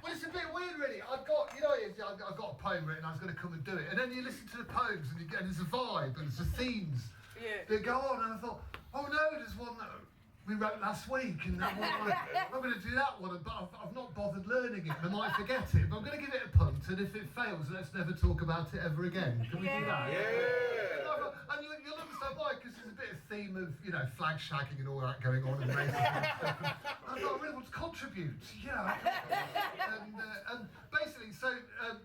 Well, it's a bit weird, really. I've got a poem written. I was going to come and do it, and then you listen to the poems, and there's a vibe, and there's the themes that go on. And I thought, oh no, there's one that we wrote last week, and I'm going to do that one, but I've not bothered learning it, and I might forget it. But I'm going to give it a punt, and if it fails, let's never talk about it ever again. Can we do that? Yeah. And you'll understand why, because there's a bit of theme of, flag shagging and all that going on, and racism and stuff. And I thought I really want to contribute, And basically, so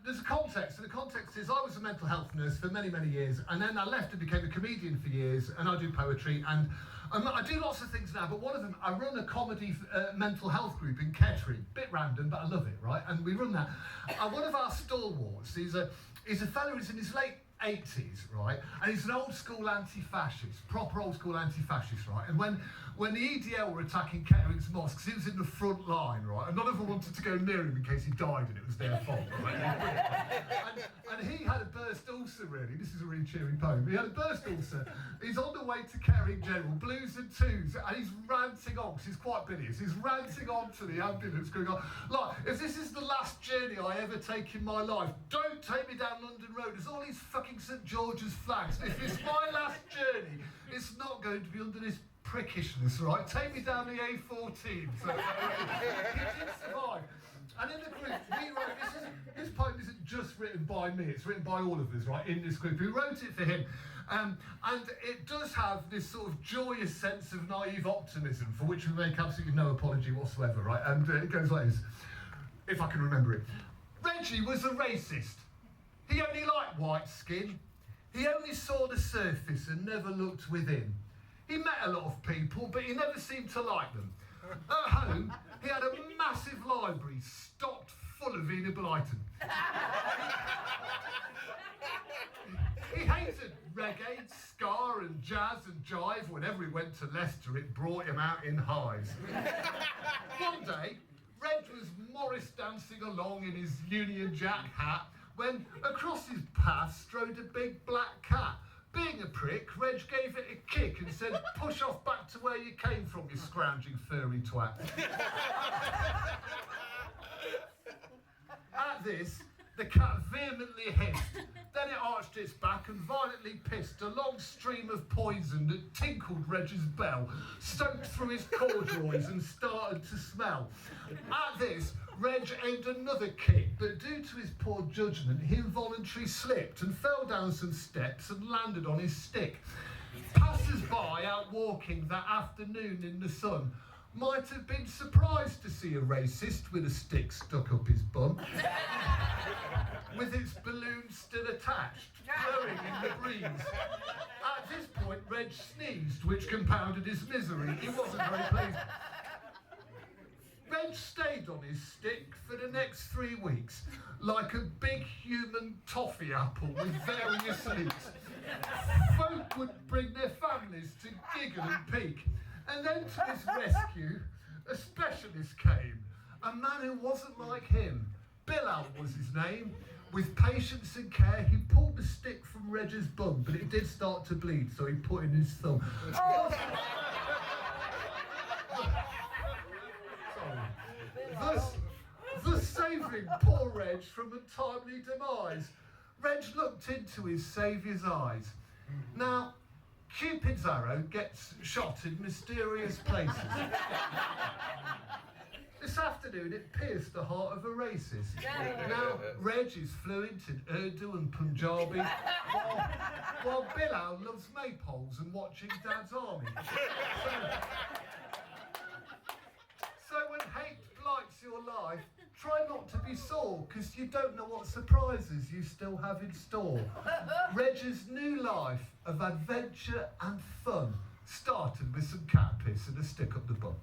there's a context, and the context is I was a mental health nurse for many, many years, and then I left and became a comedian for years, and I do poetry, and I do lots of things now, but one of them, I run a comedy mental health group in Kettering. Bit random, but I love it, right? And we run that. And one of our stalwarts, he's a fellow who's in his late 80s, right? And he's an old school anti-fascist, proper old school anti-fascist, right? And when the EDL were attacking Kettering's mosques, he was in the front line, right? And none of them wanted to go near him in case he died and it was their fault, right? And he had a burst ulcer, really. This is a really cheery poem. He had a burst ulcer. He's on the way to Kettering General, blues and twos, and he's ranting on, because he's quite bilious. He's ranting on to the ambulance, going on, like, if this is the last journey I ever take in my life, don't take me down London Road. There's all these fucking St George's flags. If it's my last journey, it's not going to be under this prickishness, right? Take me down the A14. So he did survive. And in the group, we wrote, this poem isn't just written by me, it's written by all of us, right, in this group. We wrote it for him. And it does have this sort of joyous sense of naive optimism, for which we make absolutely no apology whatsoever, right? And it goes like this, if I can remember it. Reggie was a racist. He only liked white skin. He only saw the surface and never looked within. He met a lot of people, but he never seemed to like them. At home, he had a massive library stocked full of Enid Blyton. He hated reggae, ska and jazz and jive. Whenever he went to Leicester, it brought him out in highs. One day, Reg was Morris dancing along in his Union Jack hat when across his path strode a big black cat. Being a prick, Reg gave it a kick and said, push off back to where you came from, you scrounging furry twat. At this, the cat vehemently hissed. Then it arched its back and violently pissed a long stream of poison that tinkled Reg's bell, soaked through his corduroys and started to smell. At this, Reg aimed another kick, but due to his poor judgment, he involuntarily slipped and fell down some steps and landed on his stick. Passers-by out walking that afternoon in the sun might have been surprised to see a racist with a stick stuck up his bum, with its balloon still attached, blowing in the breeze. At this point, Reg sneezed, which compounded his misery. He wasn't very pleased. Reg stayed on his stick for the next 3 weeks, like a big human toffee apple with various leaks. Folk would bring their families to giggle and peek. And then to his rescue, a specialist came, a man who wasn't like him. Bilal was his name. With patience and care, he pulled the stick from Reg's bum, but it did start to bleed, so he put in his thumb. Thus saving poor Reg from untimely demise. Reg looked into his saviour's eyes. Now, Cupid's arrow gets shot in mysterious places. This afternoon it pierced the heart of a racist. Now Reg is fluent in Urdu and Punjabi, while Bilal loves maypoles and watching Dad's Army. So when hate blights your life, try not to be sore, because you don't know what surprises you still have in store. Reg's new life of adventure and fun started with some cat piss and a stick up the bum.